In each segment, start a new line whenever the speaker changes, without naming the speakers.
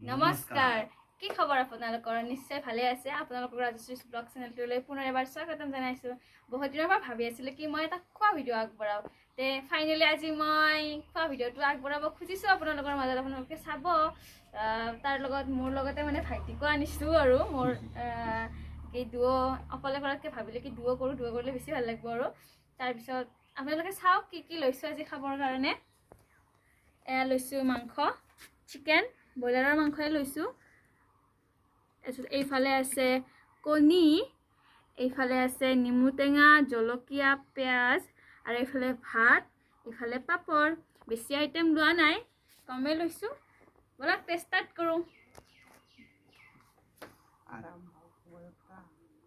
নমস্কাৰ কি খবৰ আপোনালোকৰ নিশ্চয় ভালে আছে আপোনালোকৰ ৰাজশ্ৰী ব্লগ চেনেলটোলৈ পুনৰ এবাৰ স্বাগতম জনাইছো বহুত দিনৰ পৰা ভাবি আছিলো কি মই এটা খোৱা ভিডিঅ' আগবঢ়াও তে ফাইনালি আজি মই খোৱা ভিডিঅ'টো আগবঢ়াব খুজিছো আপোনালোকৰ মাজত আপোনালোকে চাব তাৰ লগত মোৰ লগতে মানে ভাইটিকো আনিছো আৰু মোৰ কি দুও অকলে কৰাতকৈ ভাবিলে কি দুও কৰিলে বেছি ভাল লাগিব আৰু তাৰ পিছত আপোনালোকে চাওক কি কি লৈছো আজি খাবৰ কাৰণে এয়া লৈছো মাংস চিকেন ব্ৰইলাৰৰ মাংসই লৈছো এইফালে আছে কণী এইফালে আছে নিমু টেঙা জলকীয়া পিয়াজ আৰু এইফালে ভাত এইফালে পাপৰ বেছি আইটেম লোৱা নাই কমে লৈছো বলক ষ্টাৰ্ট কৰো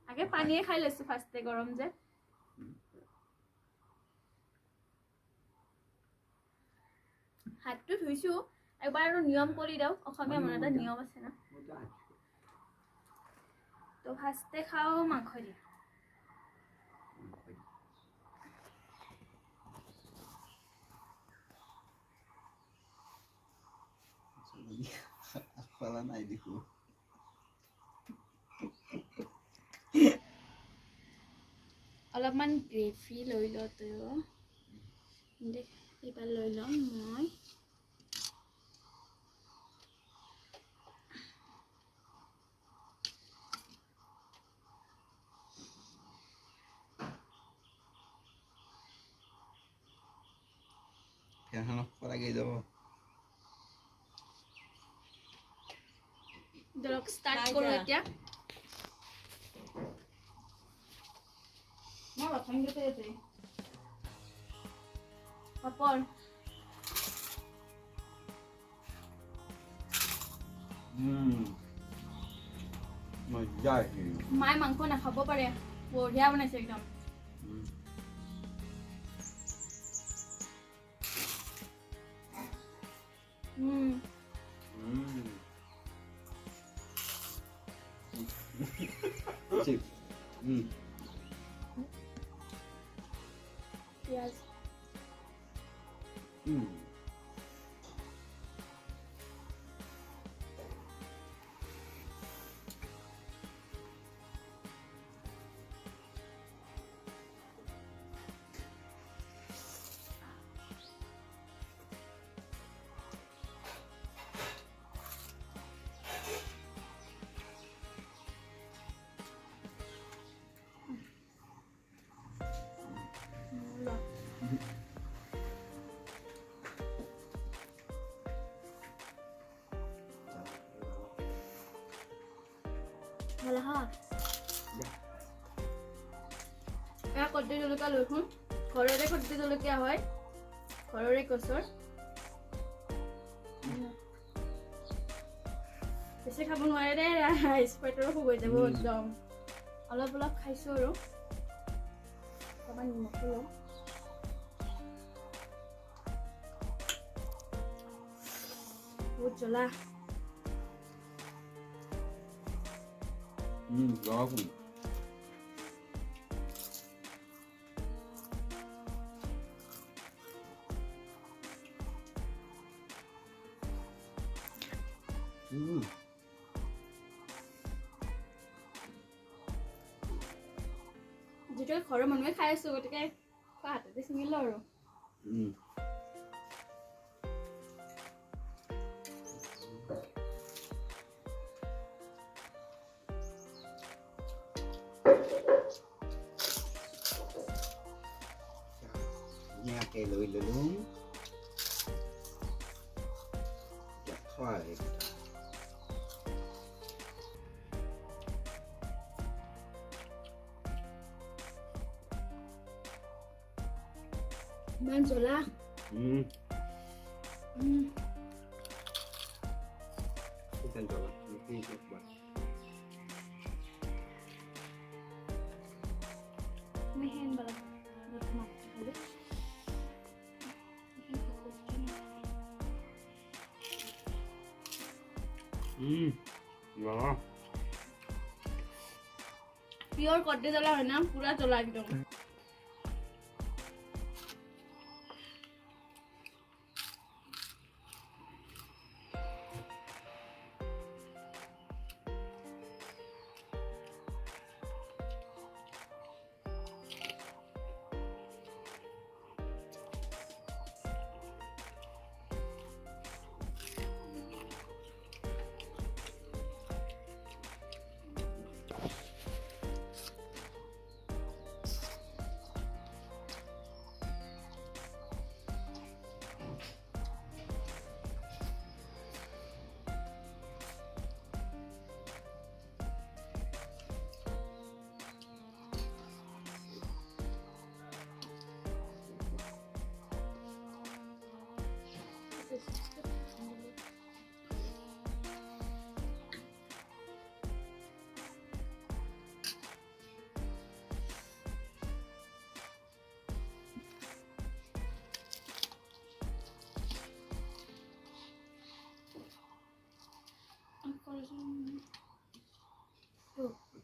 আগে পানীয়ে খাই লৈছো ফাৰ্ষ্টে গৰম যে হাতটো ধুইছো একবাৰ আৰু নিয়ম কৰি দাও অসমীয়া মন এটা নিয়ম আছে না তো ফাৰ্ষ্টে খাও মাংস দি
Fala নাই দেখো
অলপমান গ্ৰেভি লৈ ল তয়ো দেখ এইবাৰ লৈ লম মই
ফেনখনক পৰাগৈ যাব
দৰক ষ্টাৰ্ট কৰো এতিয়া মই প্ৰথম গতে আছে পাপৰ
মজা আছে
মায়ে মাংস নাখাব পাৰে বঢ়িয়া বনাইছে একদম পিয়াজ ভালো হা এয়া কদ্দি জলকীয়া লৈছোন ঘৰৰে কদ্দি জলকীয়া হয় ঘৰৰে গছৰ বেছি খাব নোৱাৰে দে স্প্ৰাইটৰো খুব হৈ যাব একদম অলপ অলপ খাইছো আৰু অকণমান নিমখো লওঁ বহুত জ্বলা
logo
যেটা ঘৰৰ মানুহে খাই আছো গতিকে খোৱা হাততে চিঙিলো আৰু
nhà cái lưỡi luôn chặt khoai
ইমান জ্বলা
Kita coba ini coba
মেহেন বলা
wow
পিওর কদ্দে জ্বলা হয় না পুরা জ্বলা একদম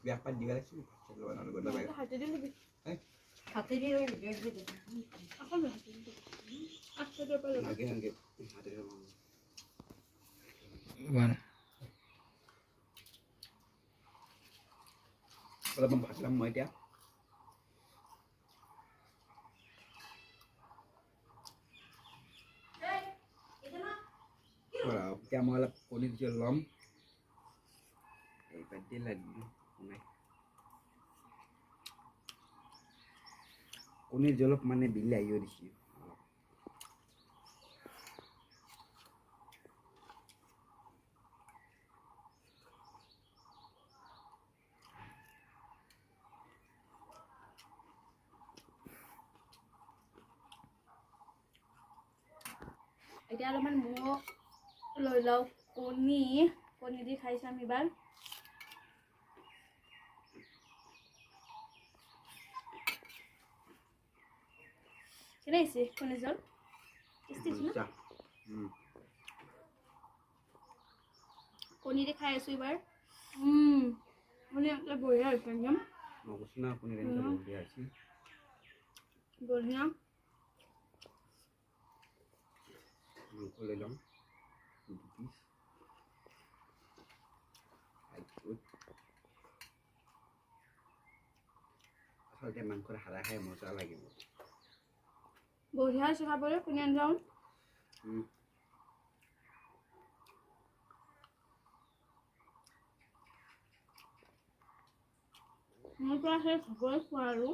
Biapa dia lagi. Selalu anak gua baik.
হাতে দিয়ে লবি
হাতে দিয়ে ওই ভিডিও দিবি
এখন হাতে দিয়ে আচ্ছা তো পারো
Lagi lagi. Ada dia mau.
One.
Kalau bang Pak lam mau dia. Kalau dia mau lap kulit jelam. Pasti lagi. Kulit jolop mana bila ayo di sini.
এতিয়া অলপমান মগ লৈ লওঁ কণী দি খাই চাম এবাৰ কেনে হৈছে কণী জল টেষ্টি হৈছে ন কণী দি খাই আছোঁ এবাৰ কণী একদম বঢ়িয়া হৈছে একদম
Mau kesana aku nih rencar dia sih.
বঢ়িয়া
Mangkuk lelong. Tipis. Ikut. Asal dia mangkuk hara hai moza lagi.
বঢ়িয়া হৈছে খাবলৈ কণী আঞ্জাও মোৰ পৰা সেই খবৰে খোৱা আৰু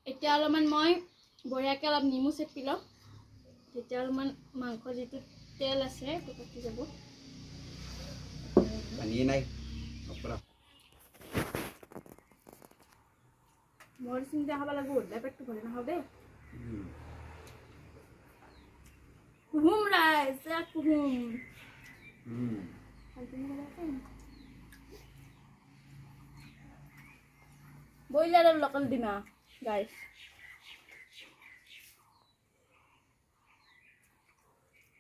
এতিয়া অলপমান মই বঢ়িয়াকৈ অলপ নেমু চেপি লওঁ তেতিয়া অলপমান মাংস যিটো তেল আছে সেইটো কাটি যাব
Pani nai. Apa?
মোৰ চিন্তা খাব লাগিব ওলাই পেটটো ভৰি নাখাওঁ দেই কুহুম ৰাইজ কুহুম ব্ৰইলাৰৰ লোকেল ডিমা গাইছ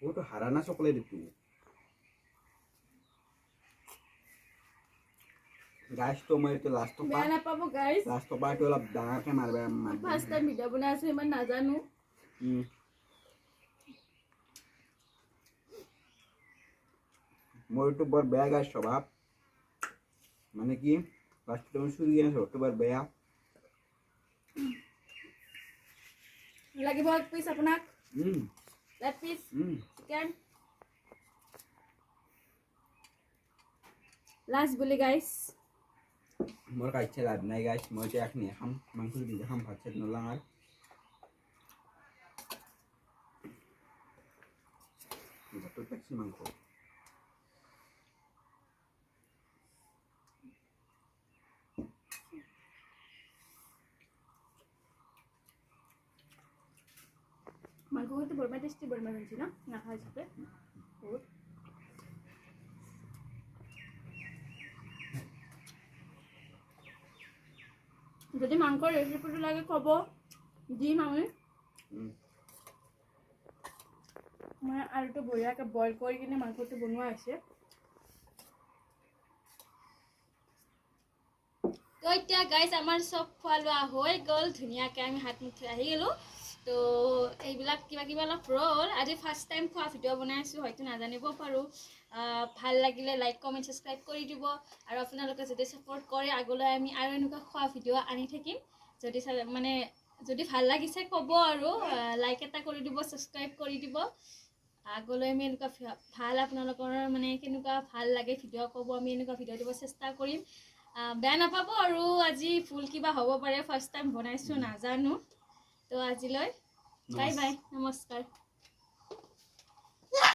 Wo tuh harana coklat itu. Guys, to mau itu last to
বেয়া
part.
নাপাব গাইছ
Last to part itu lah dah ke marbe.
First time video' বনাই আছোঁ ইমান নাজানো
Mau itu bar bea guys sobab. Mana ki? Last to শুরু গিয়ে না তো bar bea.
লাগিব এক পিচ আপোনাক
Hmm.
এক পিচ
Hmm.
চিকেন লাষ্ট বুলি গাইছ
Mau kayak celad nih guys, mau cek nih ham, mangkuk di ham pacet nulangar. Betul tak sih mangkuk.
মাংস কিন্তু বৰমা টেষ্টি বৰমা জানিছি ন নাখাই হিচাপে বহুত যদি মাংসৰ ৰেচিপিটো লাগে ক'ব দিম আমি মই আলুটো বঢ়িয়াকৈ বইল কৰি কিনে মাংসটো বনোৱা হৈছে তো এতিয়া গাইজ আমাৰ চব খোৱা লোৱা হৈ গ'ল ধুনীয়াকৈ আমি হাত মুখ ধুই আহি গ'লোঁ তো এইবিলাক কিবা কিবা অলপ ৰ'ল আজি ফাৰ্ষ্ট টাইম খোৱা ভিডিঅ' বনাই আছোঁ হয়তো নাজানিব পাৰোঁ ভাল লাগিলে লাইক কমেণ্ট ছাবস্ক্ৰাইব কৰি দিব আৰু আপোনালোকে যদি ছাপোৰ্ট কৰে আগলৈ আমি আৰু এনেকুৱা খোৱা ভিডিঅ' আনি থাকিম যদি মানে যদি ভাল লাগিছে ক'ব আৰু লাইক এটা কৰি দিব ছাবস্ক্ৰাইব কৰি দিব আগলৈ আমি এনেকুৱা ভাল আপোনালোকৰ মানে কেনেকুৱা ভাল লাগে ভিডিঅ' ক'ব আমি এনেকুৱা ভিডিঅ' দিব চেষ্টা কৰিম বেয়া নাপাব আৰু আজি ভুল কিবা হ'ব পাৰে ফাৰ্ষ্ট টাইম বনাইছোঁ নাজানো তো আজিলৈ বাই বাই নমস্কাৰ